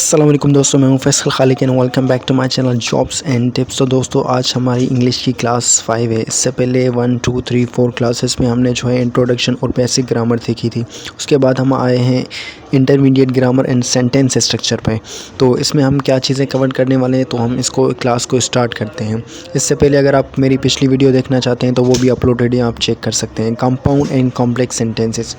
अस्सलाम वालेकुम दोस्तों, मैं हूं Faisal Khaliq and welcome back to my channel jobs and tips. तो दोस्तों आज हमारी इंग्लिश की क्लास 5 है। इससे पहले 1 2 3 4 क्लासेस में हमने जो है इंट्रोडक्शन और बेसिक ग्रामर सीखी थी। उसके बाद हम आए हैं intermediate grammar and sentence structure पे। तो इसमें हम क्या चीज़ें कवर करने वाले हैं, तो हम इसको क्लास को स्टार्ट करते हैं। इससे पहले अगर आप मेरी पिछली वीडियो देखना चाहते हैं तो वो भी अपलोडेड है, आप चेक कर सकते हैं। Compound and complex sentences.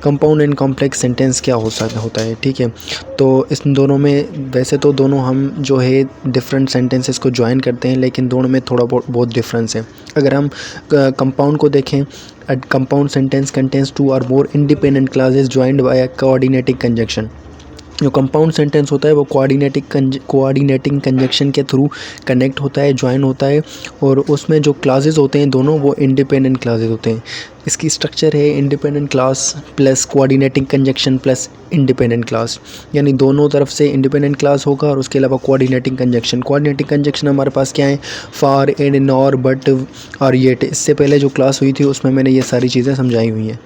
Compound and complex sentence क्या होता है, ठीक है। तो इस दोनों में वैसे तो दोनों हम जो है डिफरेंट सेंटेंसेस को ज्वाइन करते हैं, लेकिन दोनों में थोड़ा बहुत डिफरेंस है। अगर हम कंपाउंड को देखें, कंपाउंड सेंटेंस कंटेन्स टू और more independent classes joined bye अ कोऑर्डिनेटिंग कंजंक्शन। जो कंपाउंड सेंटेंस होता है वो कोऑर्डिनेटिंग कंजक्शन के थ्रू कनेक्ट होता है, ज्वाइन होता है, और उसमें जो क्लासेस होते हैं दोनों वो इंडिपेंडेंट क्लासेस होते हैं। इसकी स्ट्रक्चर है independent class plus coordinating conjunction plus independent class, यानी दोनों तरफ से इंडिपेंडेंट क्लास होगा और उसके अलावा कोऑर्डिनेटिंग कंजक्शन। कोऑर्डिनेटिंग कंजक्शन हमारे पास क्या है, फॉर, एंड, नॉर, बट और येट। इससे पहले जो क्लास हुई थी उसमें मैंने ये सारी चीज़ें समझाई हुई हैं,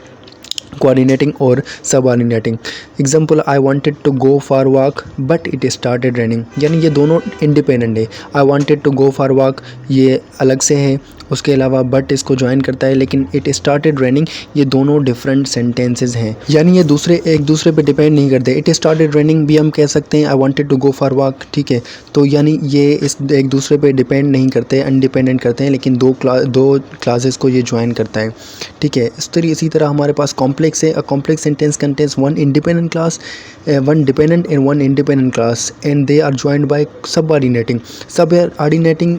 कोऑर्डिनेटिंग और subordinating. Example, I wanted to go for walk but it started raining, यानी ये दोनों इंडिपेंडेंट है। I wanted to go for walk ये अलग से है, उसके अलावा बट इसको ज्वाइन करता है, लेकिन इट स्टार्टेड रेनिंग ये दोनों डिफरेंट सेंटेंसेस हैं, यानी ये एक दूसरे पे डिपेंड नहीं करते। इट स्टार्टेड रेनिंग भी हम कह सकते हैं I wanted to go for walk, ठीक है। तो यानी ये एक दूसरे पे डिपेंड नहीं करते, इंडिपेंडेंट करते हैं, लेकिन दो क्लासेस को ये ज्वाइन करता है, ठीक है। इसी तरह हमारे पास कॉम्प्लेक्स है। A complex sentence contains one dependent and one independent clause and they are joined by subordinating,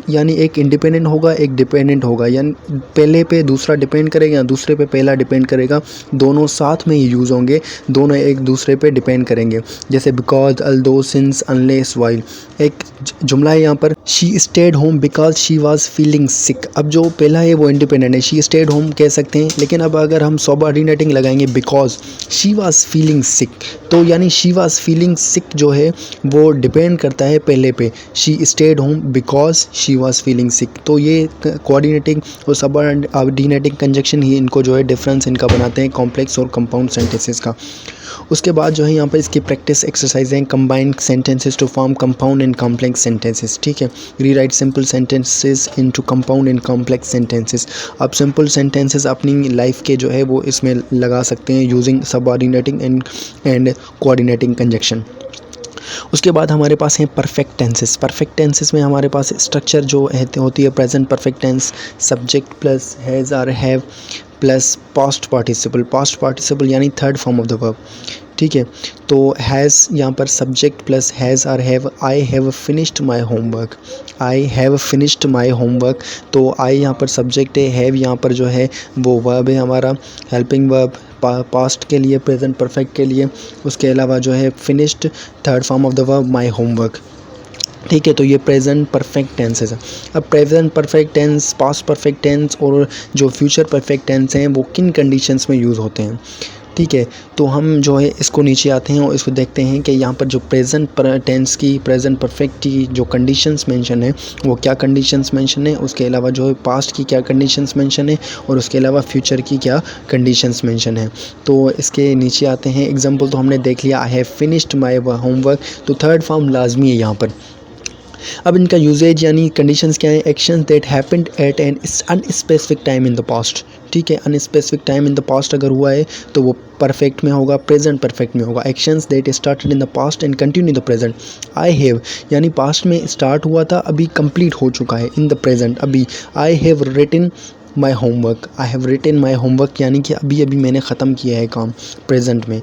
यानी एक इंडिपेंडेंट होगा एक डिपेंडेंट होगा, यानी पहले पे दूसरा डिपेंड करेगा या दूसरे पे पहला डिपेंड करेगा, दोनों साथ में ही यूज़ होंगे, दोनों एक दूसरे पे डिपेंड करेंगे। जैसे because, although, since, unless, while. एक जुमला है यहाँ पर, she stayed home because she was feeling sick. अब जो पहला है वो इंडिपेंडेंट है, शी स्टेड होम कह सकते हैं, लेकिन अब अगर हम सबऑर्डिनेटिंग लगाएंगे because she was feeling sick, तो यानी शी वॉज फीलिंग सिक जो है वो डिपेंड करता है पहले पे, she stayed home because she was feeling sick. तो ये कोऑर्डिनेटिंग और सबऑर्डिनेटिंग कंजक्शन ही इनको जो है डिफरेंस इनका बनाते हैं कॉम्प्लेक्स और कंपाउंड सेंटेंसेस का। उसके बाद जो है यहाँ पर इसकी प्रैक्टिस एक्सरसाइज हैं, combined sentences to form compound and complex sentences, ठीक है। Rewrite simple sentences into compound and complex sentences. आप सिंपल सेंटेंसेस अपनी लाइफ के जो है वो इसमें लगा सकते हैं using subordinating and coordinating conjunction. उसके बाद हमारे पास हैं परफेक्ट टेंसेस। परफेक्ट टेंसेस में हमारे पास स्ट्रक्चर जो होती है present perfect tense, subject plus has और हैव प्लस पास्ट पार्टिसिपल यानी third form of the verb, ठीक है। तो हैज़ यहाँ पर सब्जेक्ट प्लस हैज़ और have. I have finished my homework, I have finished my homework. तो आई यहाँ पर सब्जेक्ट है, हैव यहाँ पर जो है वो वर्ब है हमारा, हेल्पिंग वर्ब पास्ट के लिए, प्रेजेंट परफेक्ट के लिए। उसके अलावा जो है finished third form of the verb my homework, ठीक है। तो ये प्रेजेंट परफेक्ट टेंसेस है। अब present perfect tense, past perfect tense और जो फ्यूचर परफेक्ट टेंस हैं वो किन कंडीशंस में यूज़ होते हैं, ठीक है। तो हम जो है इसको नीचे आते हैं और इसको देखते हैं कि यहाँ पर जो प्रेजेंट टेंस की, प्रेजेंट परफेक्ट की जो कंडीशंस मेंशन है वो क्या कंडीशंस मेंशन है, उसके अलावा जो है पास्ट की क्या कंडीशंस मेंशन है, और उसके अलावा फ्यूचर की क्या कंडीशंस मेंशन है। तो इसके नीचे आते हैं। एग्जांपल तो हमने देख लिया, आई हैव फिनिश्ड माय होमवर्क, तो थर्ड फॉर्म लाजमी है यहाँ पर। अब इनका यूजेज यानी कंडीशंस क्या है, actions that happened at an unspecific time in the past, ठीक है। Unspecific time in the past अगर हुआ है तो वो परफेक्ट में होगा, प्रेजेंट परफेक्ट में होगा। Actions that started in the past and continue in the present. I have यानी पास्ट में स्टार्ट हुआ था, अभी कंप्लीट हो चुका है इन द प्रेजेंट अभी। I have written my homework, I have written my homework यानी कि अभी अभी मैंने ख़त्म किया है काम प्रेजेंट में।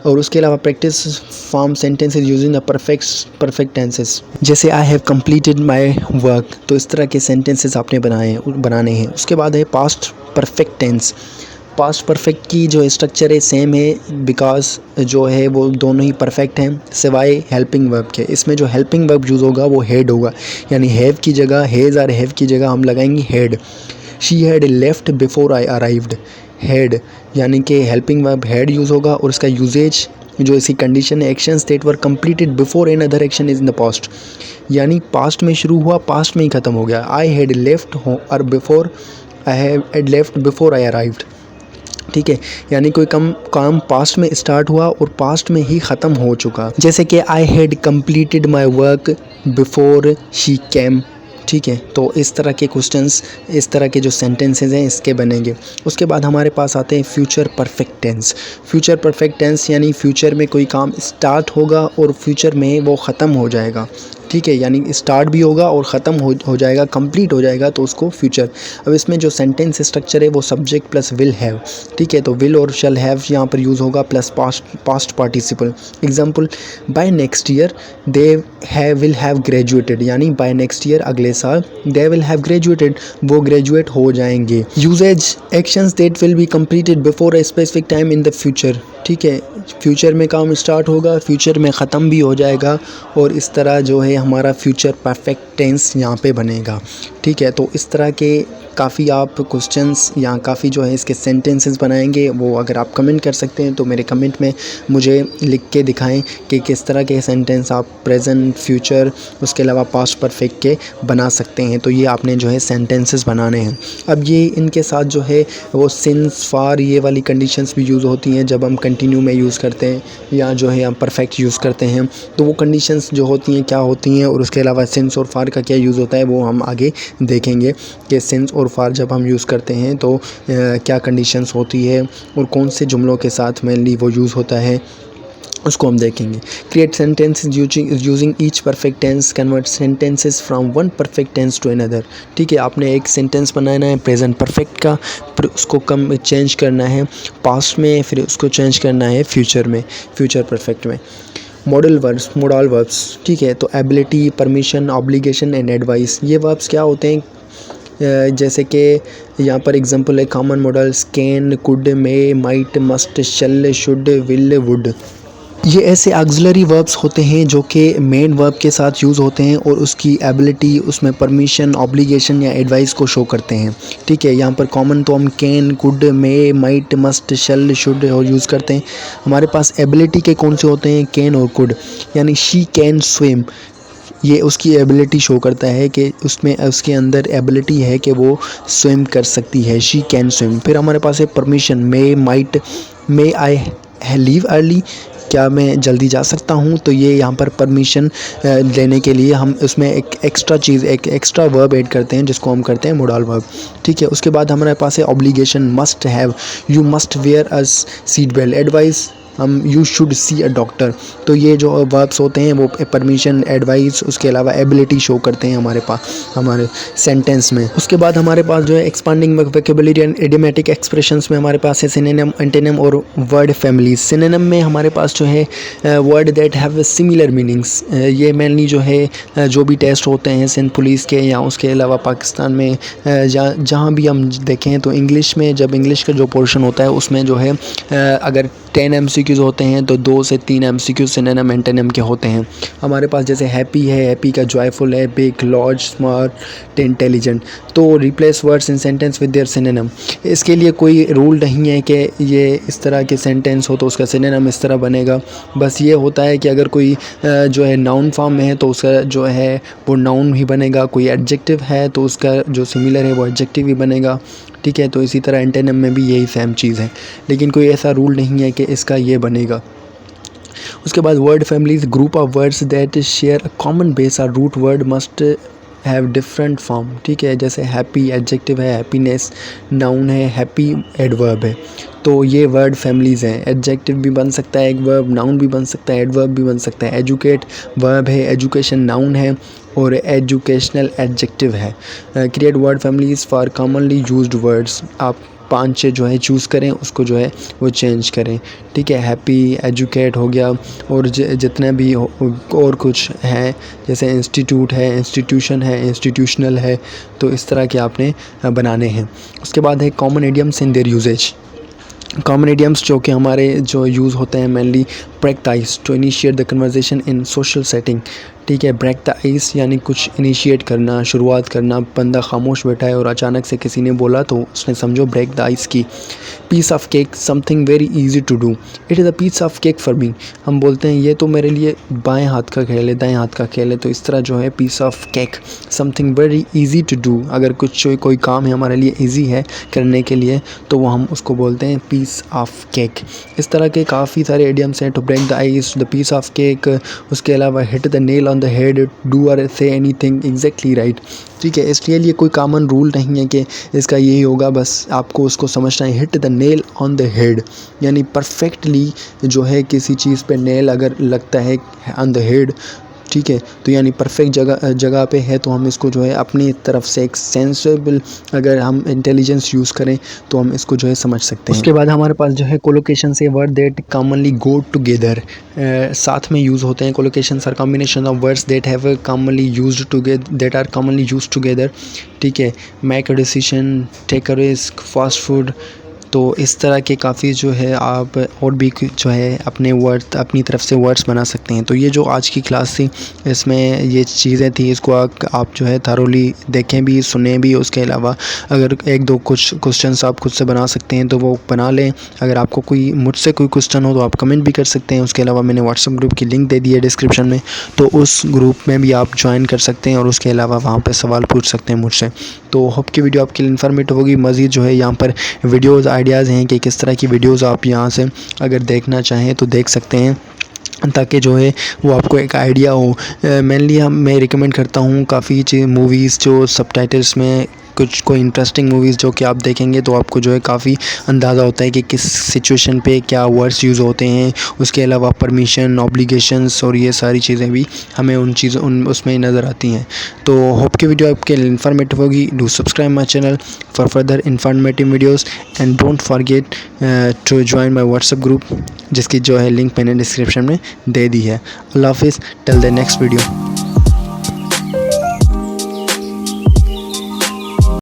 और उसके अलावा practice form sentences using the perfect tenses, जैसे I have completed my work. तो इस तरह के सेंटेंसेस आपने बनाने हैं। उसके बाद है past perfect tense. Past perfect की जो स्ट्रक्चर है सेम है, बिकॉज जो है वो दोनों ही परफेक्ट हैं सिवाय हेल्पिंग वर्ब के। इसमें जो हेल्पिंग वर्ब यूज़ होगा वो हेड होगा, यानी हैव की जगह, हैज़ और हैव की जगह हम लगाएंगे head. She had left before I arrived, head यानी कि हेल्पिंग वर्ब हेड यूज़ होगा, और उसका यूजेज जो इसकी कंडीशन है, actions that were completed before N other action is in the past, यानी पास्ट में शुरू हुआ पास्ट में ही ख़त्म हो गया। आई हैड लेफ्ट और before I had left before I arrived. ठीक है, यानी कोई काम पास्ट में स्टार्ट हुआ और पास्ट में ही ख़त्म हो चुका। जैसे कि I had completed my work before she came. ठीक है, तो इस तरह के क्वेश्चंस, इस तरह के जो सेंटेंसेस हैं इसके बनेंगे। उसके बाद हमारे पास आते हैं future perfect tense. Future perfect tense यानी फ्यूचर में कोई काम स्टार्ट होगा और फ्यूचर में वो ख़त्म हो जाएगा। ठीक है, यानी स्टार्ट भी होगा और ख़त्म हो जाएगा, कंप्लीट हो जाएगा, तो उसको फ्यूचर। अब इसमें जो सेंटेंस स्ट्रक्चर है वो सब्जेक्ट प्लस विल हैव। ठीक है, तो विल और शैल हैव यहाँ पर यूज़ होगा plus past participle. Example, by next year they will have graduated, यानी बाय नेक्स्ट ईयर अगले साल दे विल हैव ग्रेजुएटेड, वो ग्रेजुएट हो जाएंगे। Usages, actions that will be completed before a specific time in the future. ठीक है, future में काम स्टार्ट होगा, फ्यूचर में ख़त्म भी हो जाएगा, और इस तरह जो है हमारा फ्यूचर परफेक्ट टेंस यहाँ पे बनेगा। ठीक है, तो इस तरह के काफ़ी आप क्वेश्चंस या काफ़ी जो है इसके सेंटेंसेस बनाएंगे, वो अगर आप कमेंट कर सकते हैं तो मेरे कमेंट में मुझे लिख के दिखाएं कि किस तरह के सेंटेंस आप प्रेजेंट, फ्यूचर, उसके अलावा पास्ट परफेक्ट के बना सकते हैं। तो ये आपने जो है सेंटेंसेस बनाने हैं। अब ये इनके साथ जो है वो सिंस, फॉर, ये वाली कंडीशंस भी यूज़ होती हैं जब हम कंटिन्यू में यूज़ करते हैं या जो है हम परफेक्ट यूज़ करते हैं। तो वो कंडीशंस जो होती हैं क्या होती हैं, और उसके अलावा सिंस और फॉर का क्या यूज़ होता है, वो हम आगे देखेंगे कि सिंस और फॉर जब हम यूज़ करते हैं तो क्या कंडीशंस होती है और कौन से जुमलों के साथ मेनली वो यूज़ होता है, उसको हम देखेंगे। Create sentences using each perfect tense, convert sentences from one perfect tense to another. ठीक है, आपने एक सेंटेंस बनाना है प्रेजेंट परफेक्ट का, फिर उसको चेंज करना है पास्ट में, फिर उसको चेंज करना है फ्यूचर में, फ्यूचर परफेक्ट में। Modal verbs, modal verbs. ठीक है, तो ability, permission, obligation and advice, ये वर्ब्स क्या होते हैं? जैसे कि यहाँ पर एग्जांपल है common modals can, could, may, might, must, shall, should, will, would. ये ऐसे ऑक्सिलरी वर्ब्स होते हैं जो कि मेन वर्ब के साथ यूज़ होते हैं और उसकी एबिलिटी, उसमें परमिशन, ऑब्लिगेशन या एडवाइस को शो करते हैं। ठीक है, यहाँ पर कॉमन तो हम can, could, may, might, must, shall, should और यूज़ करते हैं। हमारे पास एबिलिटी के कौन से होते हैं? कैन और कुड, यानी शी कैन स्विम, ये उसकी एबिलिटी शो करता है कि उसमें उसके अंदर एबिलिटी है कि वो स्विम कर सकती है, शी कैन स्विम। फिर हमारे पास है permission, may, might, may I leave early, क्या मैं जल्दी जा सकता हूँ? तो ये यहाँ पर परमिशन लेने के लिए हम उसमें एक एक्स्ट्रा चीज़, एक एक्स्ट्रा वर्ब ऐड करते हैं जिसको हम करते हैं मोडल वर्ब। ठीक है, उसके बाद हमारे पास है obligation, must have, you must wear a seat belt, advice हम you should see a doctor. तो ये जो वर्ब्स होते हैं वो परमिशन, एडवाइस, उसके अलावा एबिलिटी शो करते हैं हमारे पास हमारे सेंटेंस में। उसके बाद हमारे पास जो है expanding vocabulary and idiomatic expressions में हमारे पास है सिनोनिम, एंटोनिम और वर्ड फैमिलीज। सिनोनिम में हमारे पास जो है word that have similar meanings, ये मेनली जो है जो भी टेस्ट होते हैं सिंध पुलिस के या उसके अलावा पाकिस्तान में जहाँ भी हम देखें तो इंग्लिश में, जब इंग्लिश का जो पोर्शन होता है उसमें जो है अगर 10 MCQs होते हैं तो 2 से 3 MCQs सिनोनिम, एंटोनिम के होते हैं। हमारे पास जैसे हैप्पी है, हैप्पी का जॉयफुल है, बिग, लार्ज, स्मार्ट, इंटेलिजेंट। तो replace words in sentence with their synonym. इसके लिए कोई रूल नहीं है कि ये इस तरह के सेंटेंस हो तो उसका सिनोनिम इस तरह बनेगा। बस ये होता है कि अगर कोई जो है नाउन फॉर्म में है तो उसका जो है वो नाउन ही बनेगा, कोई एडजेक्टिव है तो उसका जो सिमिलर है वो एडजेक्टिव ही बनेगा। ठीक है, तो इसी तरह एंटोनिम में भी यही सेम चीज़ है, लेकिन कोई ऐसा रूल नहीं है कि इसका ये बनेगा। उसके बाद word families, group of words that share a common base or root word must have different form. ठीक है, जैसे हैप्पी एडजेक्टिव है, हैप्पीनेस नाउन है, हैप्पी एडवर्ब है। तो ये वर्ड फैमिलीज़ हैं। एडजेक्टिव भी बन सकता है एक वर्ब, नाउन भी बन सकता है, एडवर्ब भी बन सकता है। एजुकेट वर्ब है, एजुकेशन नाउन है और एजुकेशनल एडजेक्टिव है। Create word families for commonly used words, आप 5-6 जो है चूज़ करें, उसको जो है वो चेंज करें। ठीक है, हैप्पी, एजुकेट हो गया और जितने भी और कुछ हैं जैसे इंस्टीट्यूट है, इंस्टीट्यूशन है, इंस्टीट्यूशनल है, तो इस तरह के आपने बनाने हैं। उसके बाद है common idioms in their usages. Common idioms जो कि हमारे जो यूज़ होते हैं mainly, practice to initiate the conversation in social setting. ठीक है। ब्रेक द आइस यानी कुछ इनिशिएट करना, शुरुआत करना। बंदा खामोश बैठा है और अचानक से किसी ने बोला तो उसने समझो ब्रेक द आइस की। Piece of cake something very easy to do, it is a piece of cake for me. हम बोलते हैं ये तो मेरे लिए बाएं हाथ का खेल है, दाएं हाथ का खेल है। तो इस तरह जो है piece of cake something very easy to do, अगर कुछ कोई काम है हमारे लिए इजी है करने के लिए तो वो हम उसको बोलते हैं पीस ऑफ केक। इस तरह के काफ़ी सारे इडियम्स हैं। To break the ice, the piece of cake, उसके अलावा hit the nail on the head, do और से एनीथिंग एग्जैक्टली राइट। ठीक है, इसके लिए कोई कॉमन रूल नहीं है कि इसका यही होगा, बस आपको उसको समझना है। Hit the nail on the head यानी परफेक्टली जो है किसी चीज़ पे नेल अगर लगता है ऑन द हेड, ठीक है, तो यानी परफेक्ट जगह पे है तो हम इसको जो है अपनी तरफ से एक सेंसेबल अगर हम इंटेलिजेंस यूज़ करें तो हम इसको जो है समझ सकते हैं। उसके बाद हमारे पास जो है कोलोकेशन से word that commonly go together, साथ में यूज़ होते हैं। Collocations are combination of words that have commonly used together, that are commonly used together. ठीक है, make a decision, take a risk, fast food. तो इस तरह के काफ़ी जो है आप और भी जो है अपने वर्ड अपनी तरफ से वर्ड्स बना सकते हैं। तो ये जो आज की क्लास थी इसमें ये चीज़ें थी, इसको आप जो है थारोली देखें भी, सुने भी। उसके अलावा अगर एक दो कुछ क्वेश्चंस आप खुद से बना सकते हैं तो वो बना लें। अगर आपको कोई मुझसे कोई क्वेश्चन हो तो आप कमेंट भी कर सकते हैं। उसके अलावा मैंने व्हाट्सएप ग्रुप की लिंक दे दी है डिस्क्रिप्शन में, तो उस ग्रुप में भी आप ज्वाइन कर सकते हैं और उसके अलावा वहाँ पर सवाल पूछ सकते हैं मुझसे। तो होप की वीडियो आपके लिए इन्फॉर्मेटिव होगी। मज़ीद जो है यहाँ पर वीडियोज़ आइडियाज़ हैं कि किस तरह की वीडियोज़ आप यहाँ से अगर देखना चाहें तो देख सकते हैं, ताकि जो है वो आपको एक आइडिया हो। मेनली मैं रिकमेंड करता हूँ काफ़ी मूवीज़ जो सबटाइटल्स में कुछ कोई इंटरेस्टिंग मूवीज़ जो कि आप देखेंगे तो आपको जो है काफ़ी अंदाज़ा होता है कि किस सिचुएशन पे क्या वर्ड्स यूज़ होते हैं। उसके अलावा परमिशन, ऑब्लिगेशंस और ये सारी चीज़ें भी हमें उसमें नज़र आती हैं। तो होप की वीडियो आपके लिए इन्फॉर्मेटिव होगी। Do subscribe my channel for further informative videos and don't forget to join my WhatsApp group, जिसकी जो है लिंक मैंने डिस्क्रिप्शन में दे दी है। अल्लाह हाफिज़, टिल द नेक्स्ट वीडियो।